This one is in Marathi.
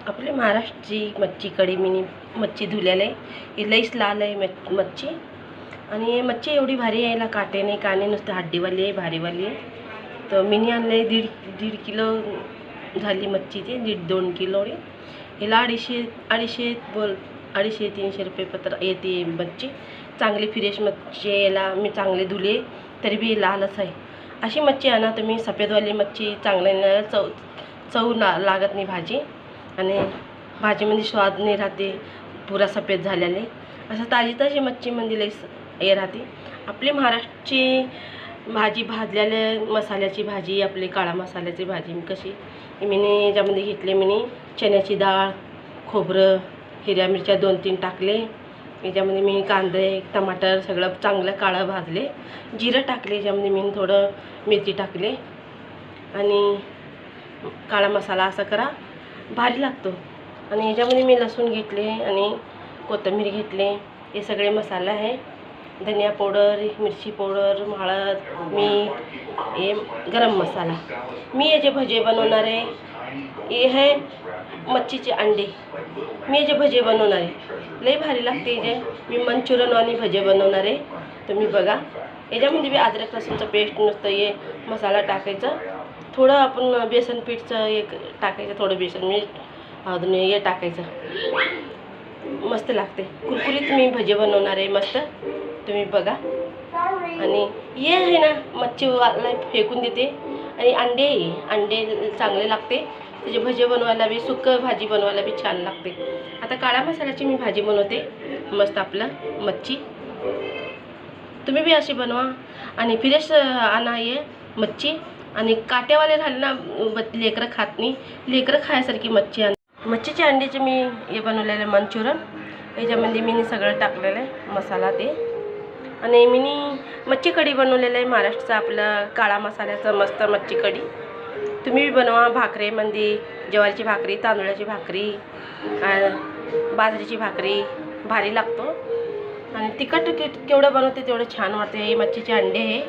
आपले महाराष्ट्रची मच्छी कढी मिनी मच्छी धुलेलं आहे. ही लईच लाल आहे मच्छी. आणि मच्छी एवढी भारी आहे, याला काटे नाही काने, नुसतं हड्डीवाली आहे, भारीवाली आहे. तर मिनी आणले दीड किलो झाली मच्छी, ते 1.5-2 किलो. याला 250-300 रुपये पत्र येते मच्छी. चांगली फ्रेश मच्छी आहे. याला मी चांगले धुले तरी बी लालच आहे. अशी मच्छी आणा तुम्ही. सफेदवाली मच्छी चांगल्या चव लागत नाही भाजी, आणि भाजीमध्ये स्वाद नाही राहते पुरा सफेद झालेले. असं ताजी मच्छीमध्ये लई हे राहते. आपली महाराष्ट्रची भाजी भाजलेल्या मसाल्याची भाजी, आपली काळा मसाल्याची भाजी कशी मी याच्यामध्ये घेतले. मी चण्याची डाळ, खोबरं, हिरव्या मिरच्या 2-3 टाकले. याच्यामध्ये मी कांदे टमाटर सगळं चांगलं काळं भाजले. जिरं टाकले, याच्यामध्ये मी थोडं मिरची टाकले, आणि काळा मसाला असा करा, भारी लागतो. आणि याच्यामध्ये मी लसूण घेतले आणि कोथिंबीर घेतले. हे सगळे मसाला आहे. धनिया पावडर, मिरची पावडर, हळद, मीठ, हे गरम मसाला. मी याचे भजे बनवणार आहे. हे आहे मच्छीचे अंडे. मी याचे भजे बनवणार आहे. लई भारी लागते. जे मी मंचुरियन आणि भजे बनवणार आहे. तुम्ही बघा. याच्यामध्ये बी अद्रक लसूणचं पेस्ट नुसतं हे मसाला टाकायचं. थोडं आपण बेसन पीठचं एक टाकायचं, थोडं बेसन मीठ अजून हे टाकायचं. मस्त लागते. कुरकुरीत मी भजे बनवणार आहे मस्त. तुम्ही बघा. आणि हे आहे ना मच्छीवाला फेकून देते, आणि अंडे चांगले लागते. त्याचे भजे बनवायला बी, सुकं भाजी बनवायला बी छान लागते. आता काळा मसाल्याची मी भाजी बनवते मस्त आपलं मच्छी. तुम्ही बी अशी बनवा. आणि फ्रेश आणा हे मच्छी. आणि काट्यावाले राहिले ना लेकरं खात नाही, लेकरं खायसारखी मच्छी आणा. मच्छीचे अंड्याचे मी हे बनवलेलं मंचुरियन. याच्यामध्ये मी सगळं टाकलेलं आहे मसाला ते. आणि मी मच्छी कढी बनवलेलं आहे महाराष्ट्राचा, आपलं काळा मसाल्याचं मस्त मच्छी कढी. तुम्ही बी बनवा. भाकरीमध्ये ज्वारीची भाकरी, तांदूळाची भाकरी, बाजरीची भाकरी भारी लागतो. आणि तिखट केवढं बनवते तेवढं छान वाटते. हे मच्छीचे अंडे आहे.